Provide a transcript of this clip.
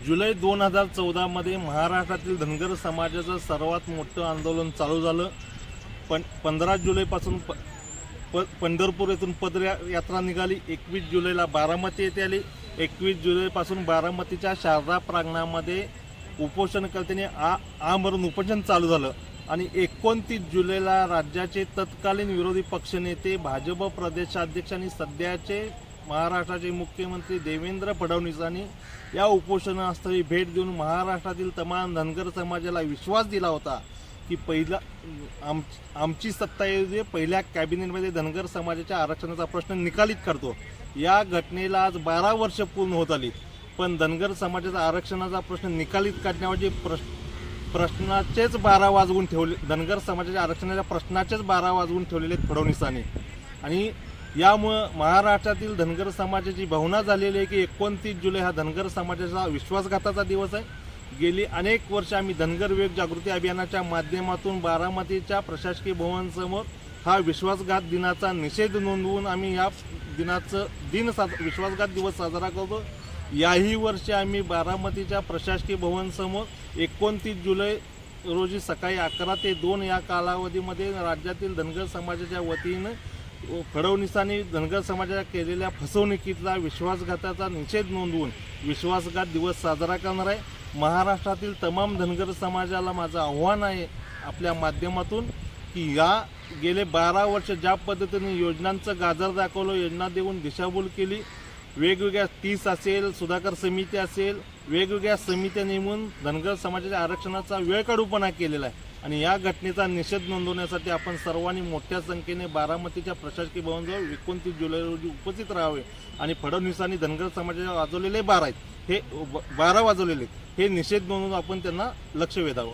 जुलै 2014 महाराष्ट्रातील धनगर समाजाचं सर्वात मोठं आंदोलन चालू झालं. 15 जुलैपासून पंढरपूर येथून पदयात्रा निघाली. 21 जुलैला बारामती येथे आली. 21 जुलैपासून बारामतीच्या शारदा प्रांगणामध्ये उपोषणकर्त्यांनी आमरण उपोषण चालू झालं आणि 29 जुलैला राज्याचे तत्कालीन विरोधी पक्षनेते भाजप प्रदेशाध्यक्ष आणि सध्याचे महाराष्ट्राचे मुख्यमंत्री देवेंद्र फडणवीसांनी या उपोषणस्थळी भेट देऊन महाराष्ट्रातील तमाम धनगर समाजाला विश्वास दिला होता की आमची सत्ता येऊ पहिल्या कॅबिनेटमध्ये धनगर समाजाच्या आरक्षणाचा प्रश्न निकालीत करतो. या घटनेला आज 12 वर्ष पूर्ण होत आली, पण धनगर समाजाचा आरक्षणाचा प्रश्न निकालीत काढण्याऐवजी प्रश्नाचेच 12 वाजवून ठेवले. धनगर समाजाच्या आरक्षणाच्या प्रश्नाचेच 12 वाजवून ठेवलेले आहेत फडणवीसांनी. आणि यामुळं महाराष्ट्रातील धनगर समाजाची भावना झालेली आहे की 29 जुलै हा धनगर समाजाचा विश्वासघाताचा दिवस आहे. गेली अनेक वर्ष आम्ही धनगर विवेक जागृती अभियानाच्या माध्यमातून बारामतीच्या प्रशासकीय भवनासमोर हा विश्वासघात दिनाचा निषेध नोंदवून आम्ही या विश्वासघात दिवस साजरा करतो. याही वर्षी आम्ही बारामतीच्या प्रशासकीय भवनासमोर 29 जुलै रोजी सकाळी 11 ते 2 या कालावधीमध्ये राज्यातील धनगर समाजाच्या वतीनं फडणवीसांनी धनगर समाजाला केलेल्या फसवणुकीचा विश्वासघाताचा निषेध नोंदवून विश्वासघात दिवस साजरा करणार आहे. महाराष्ट्रातील तमाम धनगर समाजाला माझं आव्हान आहे आपल्या माध्यमातून की या गेले 12 वर्ष ज्या पद्धतीने योजनांचं गाजर दाखवलं, योजना देऊन दिशाभूल केली, वेगवेगळ्या 30 असेल, सुधाकर समिती असेल, वेगवेगळ्या समित्या नेमून धनगर समाजाच्या आरक्षणाचा वेळकाढूपणा केलेला आहे. आणि या घटनेचा निषेध नोंदवण्यासाठी आपण सर्वांनी मोठ्या संख्येने बारामतीच्या प्रशासकीय भवनाजवळ 29 जुलै रोजी उपस्थित राहावे आणि फडणवीसांनी धनगर समाजाला वाजवलेले 12 आहेत, हे 12 वाजवलेले हे निषेध नोंदवून आपण त्यांना लक्ष वेधावं.